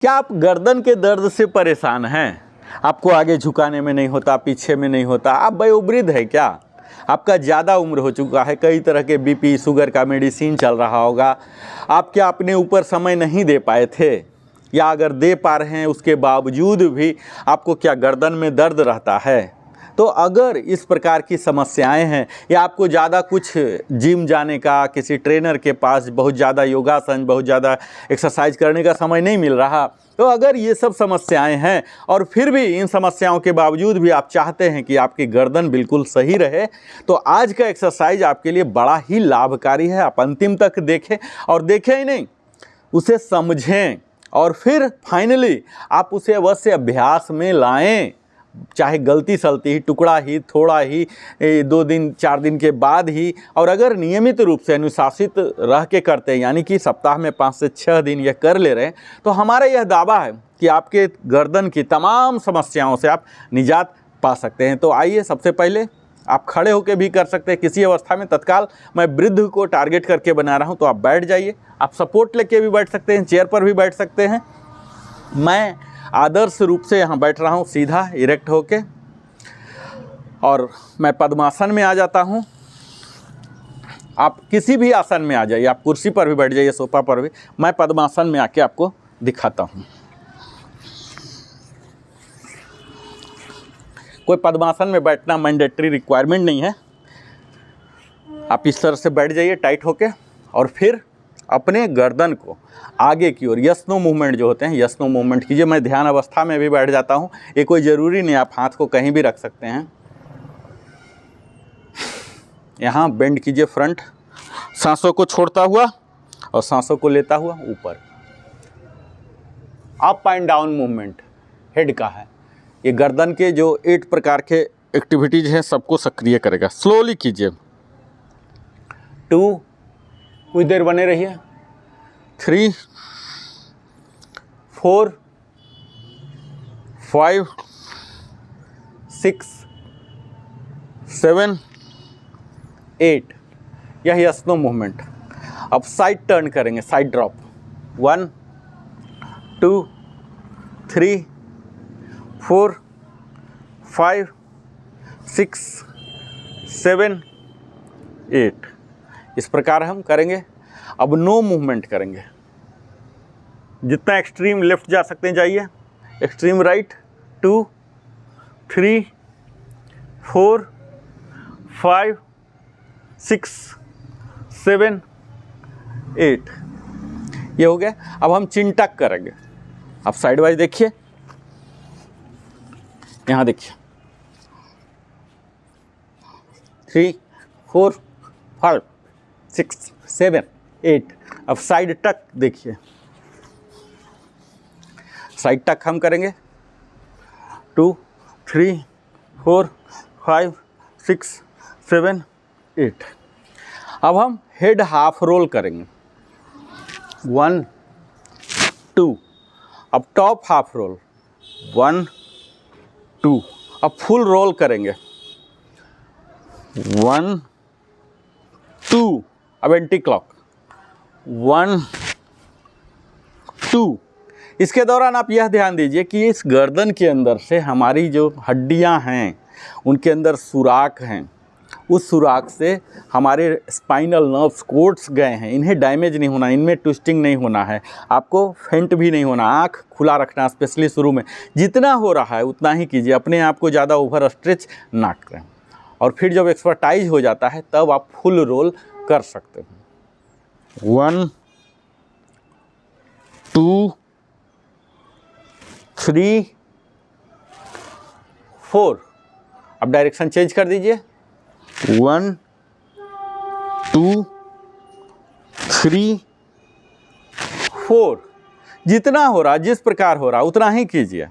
क्या आप गर्दन के दर्द से परेशान हैं? आपको आगे झुकाने में नहीं होता, पीछे में नहीं होता, आप वयोवृद्ध है क्या? आपका ज़्यादा उम्र हो चुका है, कई तरह के बीपी शुगर का मेडिसिन चल रहा होगा, आप क्या अपने ऊपर समय नहीं दे पाए थे, या अगर दे पा रहे हैं उसके बावजूद भी आपको क्या गर्दन में दर्द रहता है? तो अगर इस प्रकार की समस्याएं हैं, या आपको ज़्यादा कुछ जिम जाने का, किसी ट्रेनर के पास बहुत ज़्यादा योगासन, बहुत ज़्यादा एक्सरसाइज करने का समय नहीं मिल रहा, तो अगर ये सब समस्याएं हैं और फिर भी इन समस्याओं के बावजूद भी आप चाहते हैं कि आपकी गर्दन बिल्कुल सही रहे, तो आज का एक्सरसाइज आपके लिए बड़ा ही लाभकारी है। आप अंतिम तक देखें, और देखें ही नहीं, उसे समझें, और फिर फाइनली आप उसे अवश्य अभ्यास में लाएं। चाहे गलती सलती ही, टुकड़ा ही, थोड़ा ही, 2 दिन 4 दिन के बाद ही, और अगर नियमित रूप से अनुशासित रह के करते हैं, यानी कि सप्ताह में 5 से 6 दिन यह कर ले रहे हैं, तो हमारा यह दावा है कि आपके गर्दन की तमाम समस्याओं से आप निजात पा सकते हैं। तो आइए, सबसे पहले आप खड़े होकर भी कर सकते हैं किसी अवस्था में। तत्काल मैं वृद्ध को टारगेट करके बना रहा हूं, तो आप बैठ जाइए। आप सपोर्ट लेके भी बैठ सकते हैं, चेयर पर भी बैठ सकते हैं। मैं आदर्श रूप से यहाँ बैठ रहा हूँ सीधा इरेक्ट होके, और मैं पद्मासन में आ जाता हूँ। आप किसी भी आसन में आ जाइए, आप कुर्सी पर भी बैठ जाइए, सोफा पर भी। मैं पद्मासन में आके आपको दिखाता हूँ। कोई पद्मासन में बैठना मैंडेटरी रिक्वायरमेंट नहीं है। आप इस तरह से बैठ जाइए टाइट होके, और फिर अपने गर्दन को आगे की ओर यस नो मूवमेंट जो होते हैं, यस नो मूवमेंट कीजिए। मैं ध्यान अवस्था में भी बैठ जाता हूँ, ये कोई ज़रूरी नहीं, आप हाथ को कहीं भी रख सकते हैं। यहाँ बेंड कीजिए फ्रंट, सांसों को छोड़ता हुआ और सांसों को लेता हुआ ऊपर। Up and down movement head का है। ये गर्दन के जो 8 प्रकार के एक्टिविटीज़ हैं सबको सक्रिय करेगा। स्लोली कीजिए। 2, कुछ देर बने रहिए। 3, 4, 5, 6, 7, 8। यह यस्नो मूवमेंट। अब साइड टर्न करेंगे, साइड ड्रॉप। 1, 2, 3, 4, 5, 6, 7, 8। इस प्रकार हम करेंगे। अब नो मूवमेंट करेंगे। जितना एक्सट्रीम लेफ्ट जा सकते हैं जाइए, एक्सट्रीम राइट। 2, 3, 4, 5, 6, 7, 8। ये हो गया। अब हम चिन टक करेंगे। अब साइड वाइज देखिए, यहाँ देखिए। 3, 4, 5, 6, 7, 8। अब साइड टक देखिए। साइड टक हम करेंगे। 2, 3, 4, 5, 6, 7, 8। अब हम हेड हाफ रोल करेंगे। 1, 2। अब टॉप हाफ रोल। 1, 2। अब फुल रोल करेंगे। 1, 2। अब एंटी क्लॉक। 1, 2। इसके दौरान आप यह ध्यान दीजिए कि इस गर्दन के अंदर से हमारी जो हड्डियां हैं, उनके अंदर सुराख हैं। उस सुराख से हमारे स्पाइनल नर्व्स कोड्स गए हैं, इन्हें डैमेज नहीं होना, इनमें ट्विस्टिंग नहीं होना है। आपको फेंट भी नहीं होना, आँख खुला रखना, स्पेशली शुरू में। जितना हो रहा है उतना ही कीजिए, अपने आप को ज़्यादा ओवर स्ट्रेच ना करें। और फिर जब एक्सपर्टाइज हो जाता है तब आप फुल रोल कर सकते हैं। 1, 2, 3, 4। अब डायरेक्शन चेंज कर दीजिए। 1, 2, 3, 4। जितना हो रहा, जिस प्रकार हो रहा उतना ही कीजिए,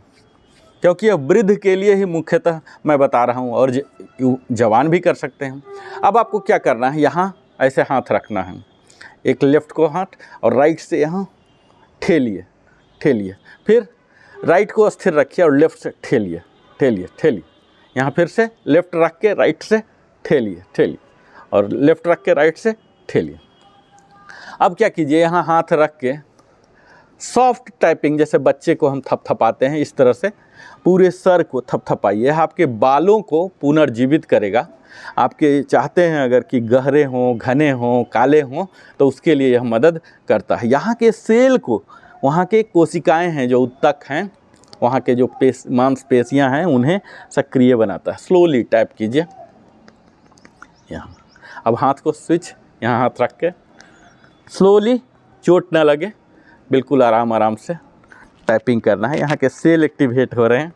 क्योंकि यह वृद्ध के लिए ही मुख्यतः मैं बता रहा हूँ, और जवान भी कर सकते हैं। अब आपको क्या करना है, यहाँ ऐसे हाथ रखना है, एक लेफ्ट को हाथ, और राइट से यहाँ ठेलिए ठेलिए। फिर राइट को स्थिर रखिए और लेफ्ट से ठेलिए ठेलिए ठेलिए। यहाँ फिर से लेफ्ट रख के राइट से ठेलिए ठेलिए, और लेफ्ट रख के राइट से ठेलिए। अब क्या कीजिए, यहाँ हाथ रख के सॉफ्ट टैपिंग, जैसे बच्चे को हम थपथपाते हैं इस तरह से पूरे सर को थपथपाइए। आपके बालों को पुनर्जीवित करेगा। आपके चाहते हैं अगर कि गहरे हों, घने हों, काले हों, तो उसके लिए यह मदद करता है। यहाँ के सेल को, वहाँ के कोशिकाएं हैं जो उत्तक हैं, वहाँ के जो मांसपेशियाँ हैं उन्हें सक्रिय बनाता है। स्लोली टैप कीजिए यहाँ। अब हाथ को स्विच यहाँ हाथ रख के स्लोली, चोट ना लगे, बिल्कुल आराम आराम से टैपिंग करना है। यहाँ के सेल एक्टिवेट हो रहे हैं,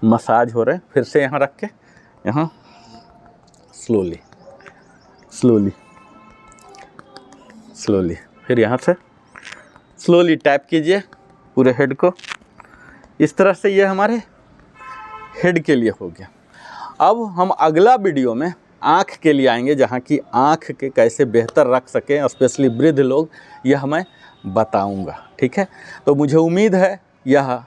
मसाज हो रहे हैं। फिर से यहाँ रख के यहाँ स्लोली स्लोली स्लोली, फिर यहाँ से स्लोली टैप कीजिए पूरे हेड को। इस तरह से ये हमारे हेड के लिए हो गया। अब हम अगला वीडियो में आँख के लिए आएंगे, जहाँ की आँख के कैसे बेहतर रख सकें, स्पेशली वृद्ध लोग, यह मैं बताऊंगा। ठीक है, तो मुझे उम्मीद है यह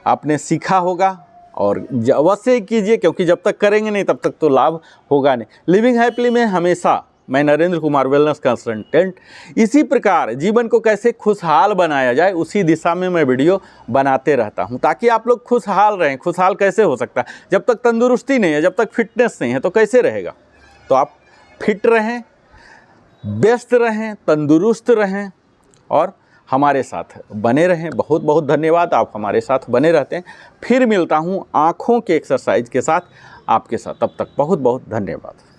आपने सीखा होगा और अवश्य कीजिए, क्योंकि जब तक करेंगे नहीं तब तक तो लाभ होगा नहीं। लिविंग हैप्पीली में हमेशा मैं नरेंद्र कुमार वेलनेस कंसल्टेंट इसी प्रकार जीवन को कैसे खुशहाल बनाया जाए उसी दिशा में मैं वीडियो बनाते रहता हूं, ताकि आप लोग खुशहाल रहें। खुशहाल कैसे हो सकता है? जब तक तंदुरुस्ती नहीं है, जब तक फिटनेस नहीं है, तो कैसे रहेगा? तो आप फिट रहें, व्यस्त रहें, तंदुरुस्त रहें और हमारे साथ बने रहें। बहुत बहुत धन्यवाद, आप हमारे साथ बने रहते हैं। फिर मिलता हूँ आँखों के एक्सरसाइज के साथ आपके साथ, तब तक बहुत बहुत धन्यवाद।